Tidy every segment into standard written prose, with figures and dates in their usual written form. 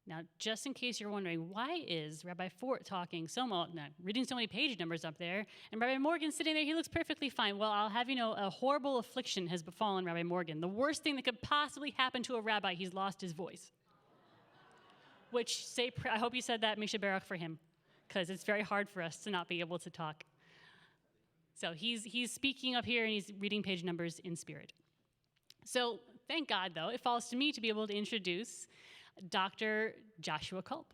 Now, just in case you're wondering, why is Rabbi Fort talking so much, reading so many page numbers up there, and Rabbi Morgan sitting there, he looks perfectly fine. Well, I'll have you know, a horrible affliction has befallen Rabbi Morgan. The worst thing that could possibly happen to a rabbi, he's lost his voice. Which, I hope you said that, Misha Baruch, for him, because it's very hard for us to not be able to talk. So he's speaking up here, and he's reading page numbers in spirit. So thank God, though, it falls to me to be able to introduce Dr. Joshua Kulp,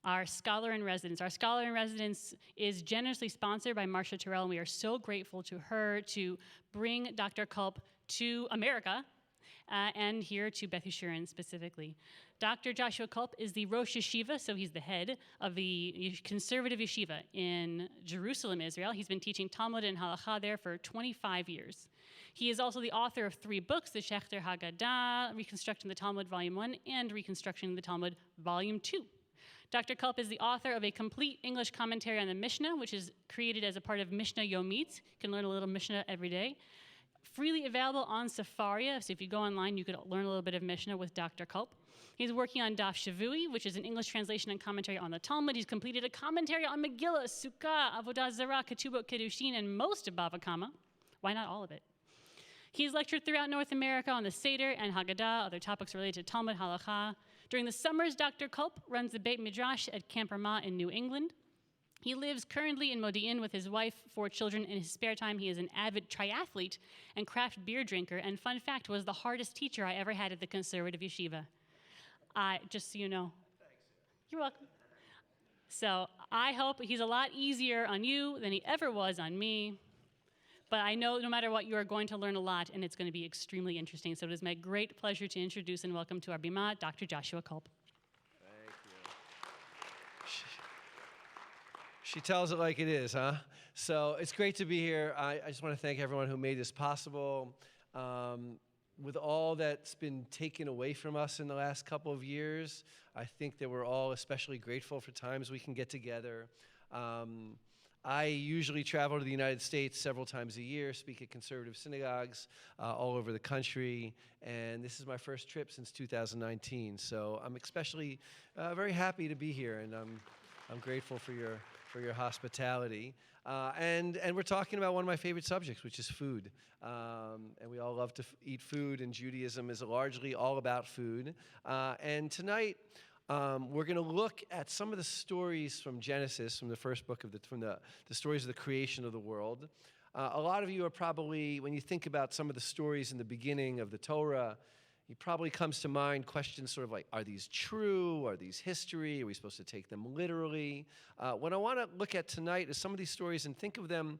our scholar in residence. Our scholar in residence is generously sponsored by Marcia Terrell, and we are so grateful to her to bring Dr. Kulp to America and here to Beth Yeshurun specifically. Dr. Joshua Kulp is the Rosh Yeshiva, so he's the head of the conservative yeshiva in Jerusalem, Israel. He's been teaching Talmud and Halakha there for 25 years. He is also the author of 3 books, the Shechter Haggadah, Reconstructing the Talmud, Volume 1, and Reconstructing the Talmud, Volume 2. Dr. Kulp is the author of a complete English commentary on the Mishnah, which is created as a part of Mishnah Yomit. You can learn a little Mishnah every day. Freely available on Sefaria, so if you go online, you could learn a little bit of Mishnah with Dr. Kulp. He's working on Daf Shavui, which is an English translation and commentary on the Talmud. He's completed a commentary on Megillah, Sukkah, Avodah Zarah, Ketubot, Kedushin, and most of Bava Kama. Why not all of it? He's lectured throughout North America on the Seder and Haggadah, other topics related to Talmud, Halakha. During the summers, Dr. Kulp runs the Beit Midrash at Camp Ramah in New England. He lives currently in Modi'in with his wife, 4 children. In his spare time, he is an avid triathlete and craft beer drinker, and fun fact, was the hardest teacher I ever had at the conservative yeshiva. Just so you know. Thanks. You're welcome. So I hope he's a lot easier on you than he ever was on me. But I know no matter what, you are going to learn a lot, and it's going to be extremely interesting. So it is my great pleasure to introduce and welcome to our Bima, Dr. Joshua Kulp. Thank you. She tells it like it is, huh? So it's great to be here. I just want to thank everyone who made this possible. With all that's been taken away from us in the last couple of years, I think that we're all especially grateful for times we can get together. I usually travel to the United States several times a year, speak at conservative synagogues all over the country, and this is my first trip since 2019. So I'm especially very happy to be here, and I'm grateful for your hospitality. And we're talking about one of my favorite subjects, which is food. And we all love to eat food, and Judaism is largely all about food. And tonight, we're going to look at some of the stories from Genesis, from the first book of from the stories of the creation of the world. A lot of you are probably, when you think about some of the stories in the beginning of the Torah, it probably comes to mind questions sort of like, are these true? Are these history? Are we supposed to take them literally? What I want to look at tonight is some of these stories and think of them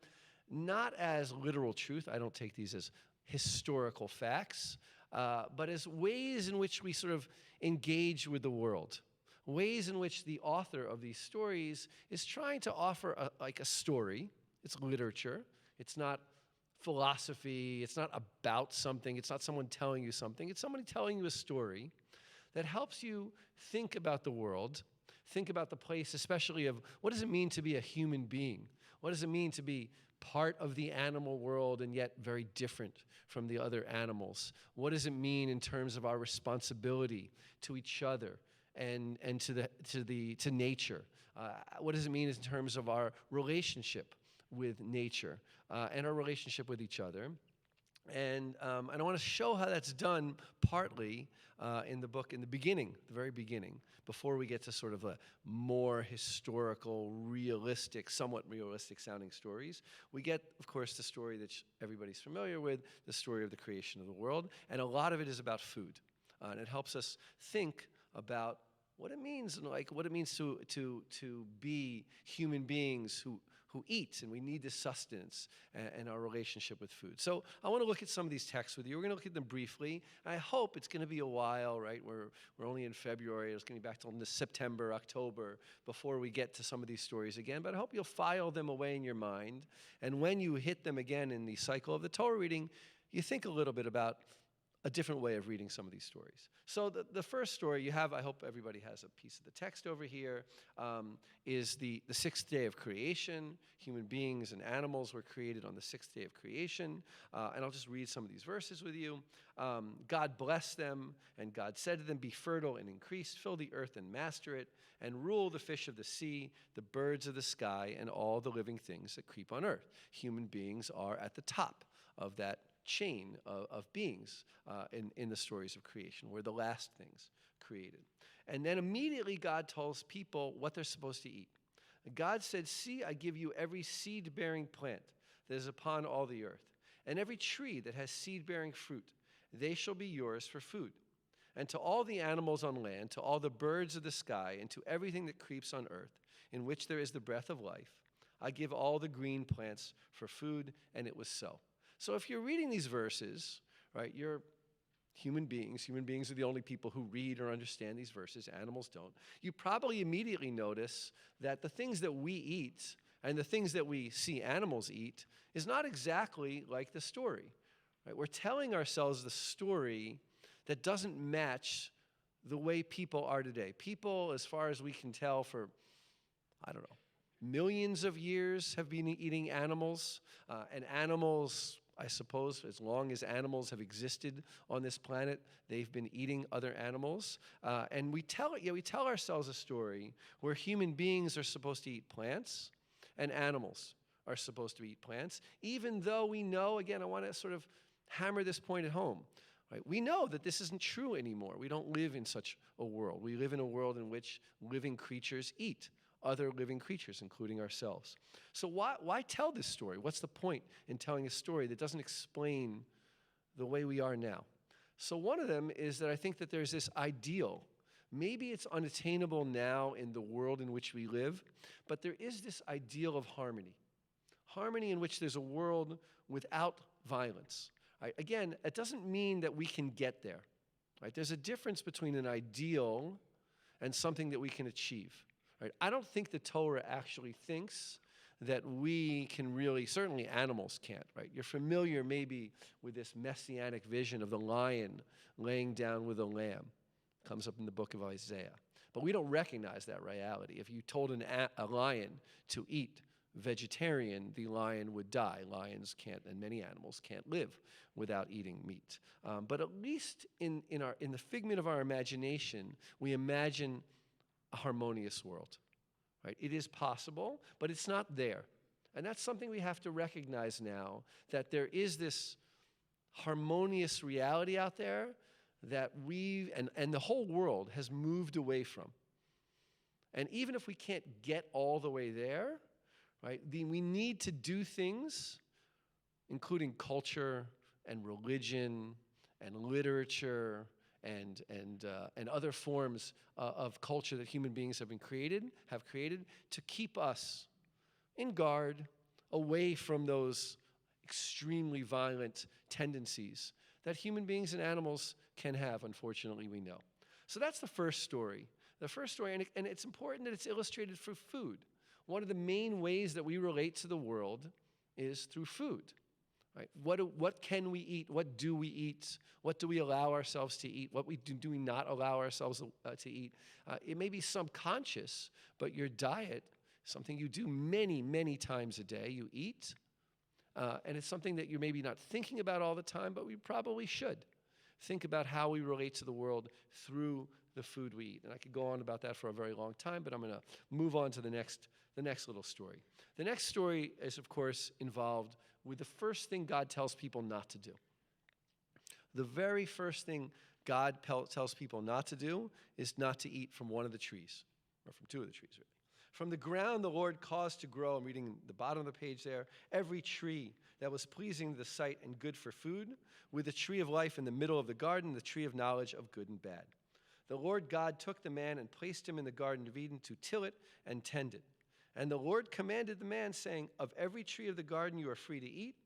not as literal truth. I don't take these as historical facts, but as ways in which we sort of engage with the world, ways in which the author of these stories is trying to offer a story. It's literature. It's not philosophy. It's not about something. It's not someone telling you something. It's somebody telling you a story that helps you think about the world, think about the place, especially of what does it mean to be a human being? What does it mean to be part of the animal world and yet very different from the other animals? What does it mean in terms of our responsibility to each other and to nature? What does it mean in terms of our relationship with nature and our relationship with each other? And I want to show how that's done partly in the book, in the beginning, the very beginning, before we get to sort of a more historical, realistic, somewhat realistic sounding stories. We get, of course, the story that everybody's familiar with, the story of the creation of the world, and a lot of it is about food. And it helps us think about what it means, what it means to be human beings who eat, and we need this sustenance and our relationship with food. So I want to look at some of these texts with you. We're going to look at them briefly. I hope it's going to be a while, right? We're only in February. It's going to be back till September, October before we get to some of these stories again. But I hope you'll file them away in your mind. And when you hit them again in the cycle of the Torah reading, you think a little bit about, a different way of reading some of these stories. So the first story you have, I hope everybody has a piece of the text over here, is the sixth day of creation. Human beings and animals were created on the sixth day of creation. And I'll just read some of these verses with you. God blessed them, and God said to them, "Be fertile and increase, fill the earth and master it, and rule the fish of the sea, the birds of the sky, and all the living things that creep on earth." Human beings are at the top of that chain of beings in the stories of creation. We're the last things created. And then immediately God tells people what they're supposed to eat. God said, "See, I give you every seed-bearing plant that is upon all the earth, and every tree that has seed-bearing fruit. They shall be yours for food. And to all the animals on land, to all the birds of the sky, and to everything that creeps on earth, in which there is the breath of life, I give all the green plants for food," and it was so. So if you're reading these verses, right, you're human beings. Human beings are the only people who read or understand these verses. Animals don't. You probably immediately notice that the things that we eat and the things that we see animals eat is not exactly like the story. Right? We're telling ourselves the story that doesn't match the way people are today. People, as far as we can tell, for, I don't know, millions of years have been eating animals, and animals, I suppose, as long as animals have existed on this planet, they've been eating other animals. And we tell ourselves a story where human beings are supposed to eat plants and animals are supposed to eat plants, even though we know, again, I want to sort of hammer this point at home. Right? We know that this isn't true anymore. We don't live in such a world. We live in a world in which living creatures eat other living creatures, including ourselves. So why tell this story? What's the point in telling a story that doesn't explain the way we are now? So one of them is that I think that there's this ideal. Maybe it's unattainable now in the world in which we live, but there is this ideal of harmony. Harmony in which there's a world without violence. Right? Again, it doesn't mean that we can get there. Right? There's a difference between an ideal and something that we can achieve. Right? I don't think the Torah actually thinks that we can really, certainly animals can't, right? You're familiar maybe with this messianic vision of the lion laying down with a lamb. It comes up in the book of Isaiah. But we don't recognize that reality. If you told a lion to eat vegetarian, the lion would die. Lions can't, and many animals can't live without eating meat. But at least in the figment of our imagination, we imagine a harmonious world, right? It is possible, but it's not there. And that's something we have to recognize now, that there is this harmonious reality out there that we and the whole world has moved away from. And even if we can't get all the way there, right, we need to do things, including culture and religion and literature and other forms of culture that human beings have created to keep us in guard, away from those extremely violent tendencies that human beings and animals can have, unfortunately, we know. So that's the first story. The first story, and it's important that it's illustrated through food. One of the main ways that we relate to the world is through food. Right? What can we eat? What do we eat? What do we allow ourselves to eat? What do we not allow ourselves to eat? It may be subconscious, but your diet, something you do many, many times a day, you eat, and it's something that you're maybe not thinking about all the time, but we probably should think about how we relate to the world through the food we eat. And I could go on about that for a very long time, but I'm going to move on to the next little story. The next story is, of course, involved with the first thing God tells people not to do. The very first thing God tells people not to do is not to eat from one of the trees, or from two of the trees, really. From the ground the Lord caused to grow, I'm reading the bottom of the page there, every tree that was pleasing to the sight and good for food, with the tree of life in the middle of the garden, the tree of knowledge of good and bad. The Lord God took the man and placed him in the Garden of Eden to till it and tend it. And the Lord commanded the man, saying, "Of every tree of the garden you are free to eat,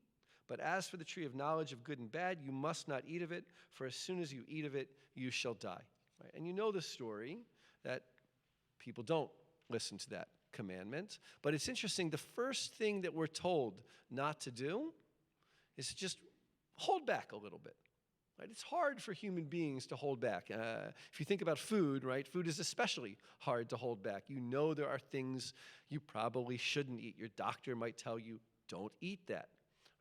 but as for the tree of knowledge of good and bad, you must not eat of it, for as soon as you eat of it, you shall die." Right? And you know the story that people don't listen to that commandment. But it's interesting, the first thing that we're told not to do is to just hold back a little bit. Right? It's hard for human beings to hold back. If you think about food, right? Food is especially hard to hold back. You know there are things you probably shouldn't eat. Your doctor might tell you, don't eat that.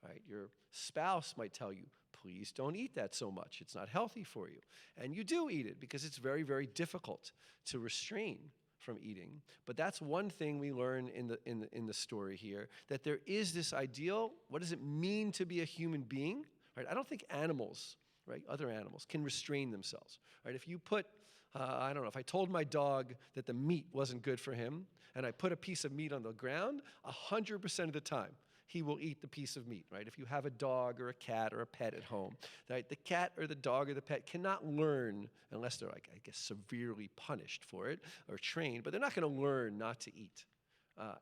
Right? Your spouse might tell you, please don't eat that so much. It's not healthy for you. And you do eat it because it's very, very difficult to restrain from eating. But that's one thing we learn in the story here, that there is this ideal. What does it mean to be a human being? Right? I don't think animals, right, other animals, can restrain themselves. Right? If you put, I don't know, if I told my dog that the meat wasn't good for him, and I put a piece of meat on the ground, 100% of the time, he will eat the piece of meat, right? If you have a dog or a cat or a pet at home, right? The cat or the dog or the pet cannot learn, unless they're, like, I guess, severely punished for it or trained, but they're not going to learn not to eat.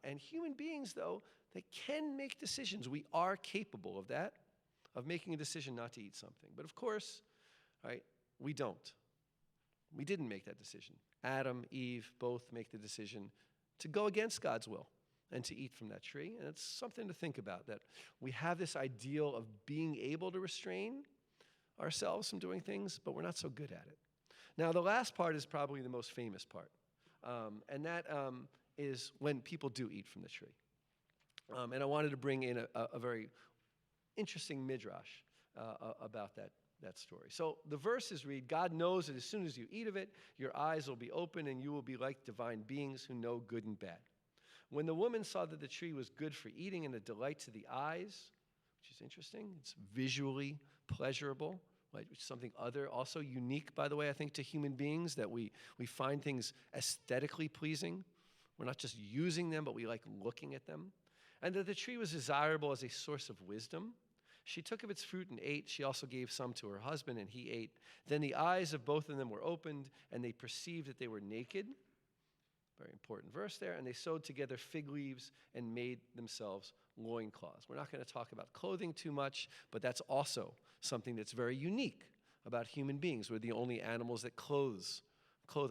And human beings, though, they can make decisions. We are capable of that, of making a decision not to eat something. But of course, right, we don't. We didn't make that decision. Adam, Eve, both make the decision to go against God's will and to eat from that tree. And it's something to think about, that we have this ideal of being able to restrain ourselves from doing things, but we're not so good at it. Now, the last part is probably the most famous part, and that is when people do eat from the tree. And I wanted to bring in a very interesting midrash about that story. So the verses read, God knows that as soon as you eat of it, your eyes will be open and you will be like divine beings who know good and bad. When the woman saw that the tree was good for eating and a delight to the eyes, which is interesting, it's visually pleasurable, right? Which is something also unique, by the way, I think, to human beings, that we find things aesthetically pleasing. We're not just using them, but we like looking at them. And that the tree was desirable as a source of wisdom. She took of its fruit and ate. She also gave some to her husband, and he ate. Then the eyes of both of them were opened, and they perceived that they were naked. Very important verse there. And they sewed together fig leaves and made themselves loincloths. We're not going to talk about clothing too much, but that's also something that's very unique about human beings. We're the only animals that clothe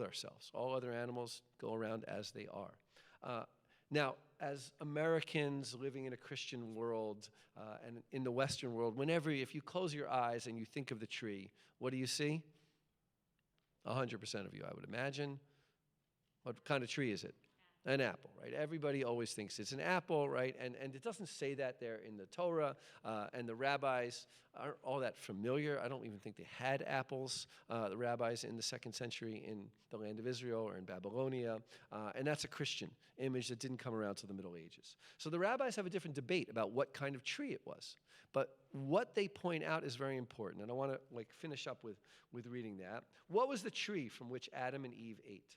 ourselves. All other animals go around as they are. Now, as Americans living in a Christian world and in the Western world, if you close your eyes and you think of the tree, what do you see? 100% of you, I would imagine. What kind of tree is it? An apple, right? Everybody always thinks it's an apple, right? And it doesn't say that there in the Torah, and the rabbis aren't all that familiar. I don't even think they had apples, the rabbis in the 2nd century in the land of Israel or in Babylonia, and that's a Christian image that didn't come around till the Middle Ages. So the rabbis have a different debate about what kind of tree it was, but what they point out is very important, and I want to finish up with reading that. What was the tree from which Adam and Eve ate?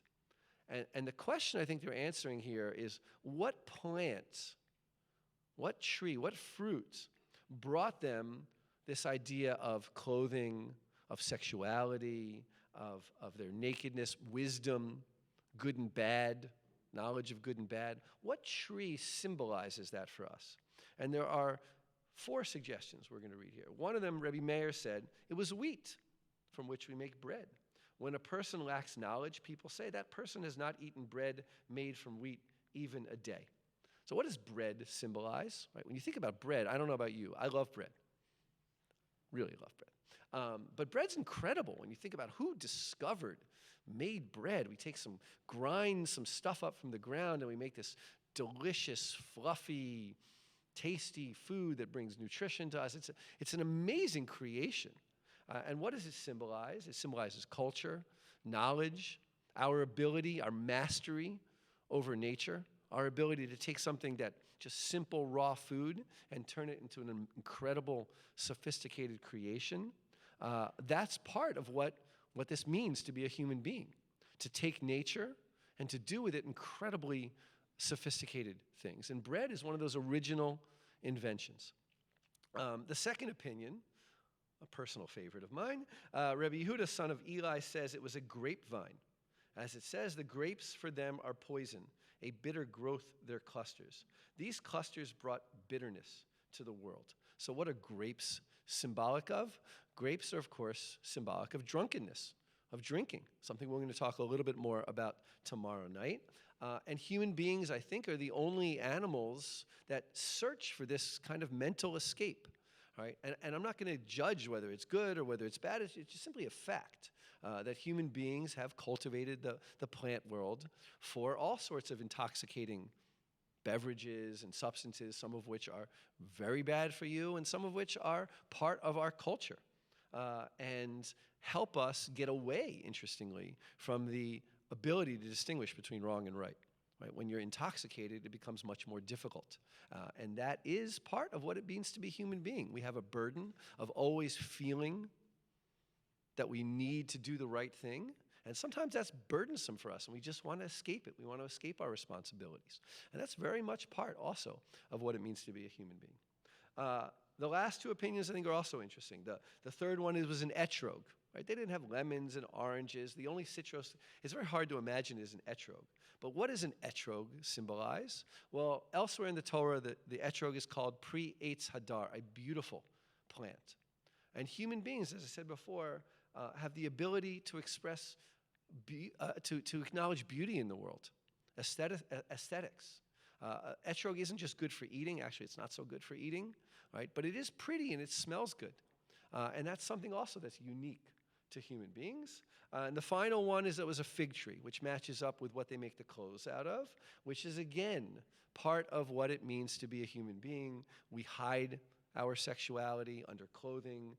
And the question I think they're answering here is, what plant, what tree, what fruit brought them this idea of clothing, of sexuality, of their nakedness, wisdom, good and bad, knowledge of good and bad? What tree symbolizes that for us? And there are 4 suggestions we're going to read here. One of them, Rebbe Meir said, it was wheat from which we make bread. When a person lacks knowledge, people say that person has not eaten bread made from wheat even a day. So what does bread symbolize? Right? When you think about bread, I don't know about you, I love bread. Really love bread. But bread's incredible when you think about who made bread. We grind some stuff up from the ground, and we make this delicious, fluffy, tasty food that brings nutrition to us. It's an amazing creation. And what does it symbolize? It symbolizes culture, knowledge, our ability, our mastery over nature, our ability to take something that just simple raw food and turn it into an incredible, sophisticated creation. That's part of what this means to be a human being, to take nature and to do with it incredibly sophisticated things. And bread is one of those original inventions. The second opinion, a personal favorite of mine, Rebbe Yehuda, son of Eli, says it was a grapevine. As it says, the grapes for them are poison, a bitter growth their clusters. These clusters brought bitterness to the world. So what are grapes symbolic of? Grapes are, of course, symbolic of drunkenness, of drinking, something we're going to talk a little bit more about tomorrow night. And human beings, I think, are the only animals that search for this kind of mental escape. right? And I'm not going to judge whether it's good or whether it's bad. It's just simply a fact that human beings have cultivated the plant world for all sorts of intoxicating beverages and substances, some of which are very bad for you and some of which are part of our culture and help us get away, interestingly, from the ability to distinguish between wrong and right. Right? When you're intoxicated, it becomes much more difficult. And that is part of what it means to be a human being. We have a burden of always feeling that we need to do the right thing. And sometimes that's burdensome for us, and we just want to escape it. We want to escape our responsibilities. And that's very much part also of what it means to be a human being. The last two opinions I think are also interesting. The third one was an etrog. Right? They didn't have lemons and oranges. The only citrus, it's very hard to imagine, is an etrog. But what does an etrog symbolize? Well, elsewhere in the Torah, the etrog is called Pri Eitz Hadar, a beautiful plant. And human beings, as I said before, have the ability to express, to acknowledge beauty in the world, aesthetics. Etrog isn't just good for eating. Actually, it's not so good for eating, right? But it is pretty and it smells good. And that's something also that's unique to human beings. And the final one is it was a fig tree, which matches up with what they make the clothes out of, which is, again, part of what it means to be a human being. We hide our sexuality under clothing.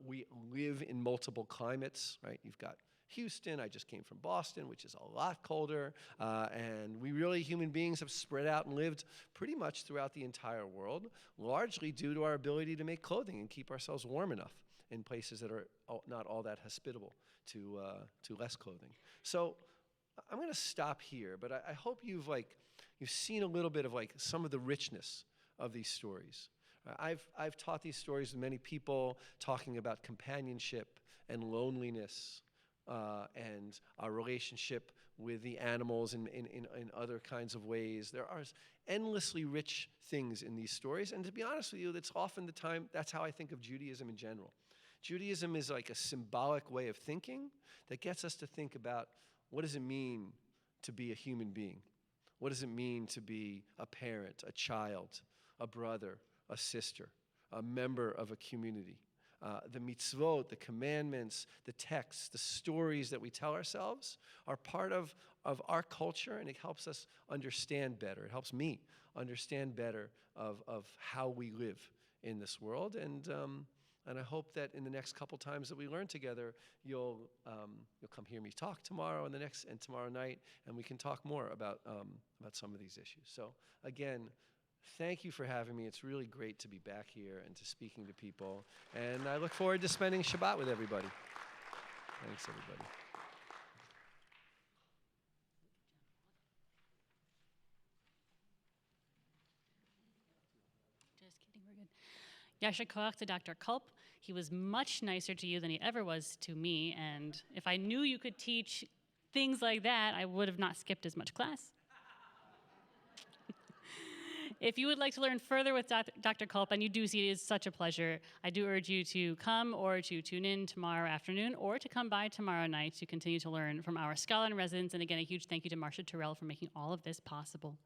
We live in multiple climates, right? You've got Houston. I just came from Boston, which is a lot colder. And we really, human beings, have spread out and lived pretty much throughout the entire world, largely due to our ability to make clothing and keep ourselves warm enough in places that are not all that hospitable to less clothing. So I'm going to stop here, but I hope you've seen a little bit of some of the richness of these stories. I've taught these stories to many people, talking about companionship and loneliness and our relationship with the animals in other kinds of ways. There are endlessly rich things in these stories, and to be honest with you, that's how I think of Judaism in general. Judaism is like a symbolic way of thinking that gets us to think about what does it mean to be a human being? What does it mean to be a parent, a child, a brother, a sister, a member of a community? The mitzvot, the commandments, the texts, the stories that we tell ourselves are part of our culture, and it helps us understand better. It helps me understand better of how we live in this world. And I hope that in the next couple times that we learn together, you'll come hear me talk tomorrow and tomorrow night, and we can talk more about some of these issues. So again, thank you for having me. It's really great to be back here and to speaking to people. And I look forward to spending Shabbat with everybody. Thanks, everybody. Just kidding, we're good. Yasher koach to Dr. Kulp. He was much nicer to you than he ever was to me. And if I knew you could teach things like that, I would have not skipped as much class. If you would like to learn further with Dr. Kulp, and you do see it is such a pleasure, I do urge you to come or to tune in tomorrow afternoon or to come by tomorrow night to continue to learn from our scholar in residence. And again, a huge thank you to Marcia Terrell for making all of this possible.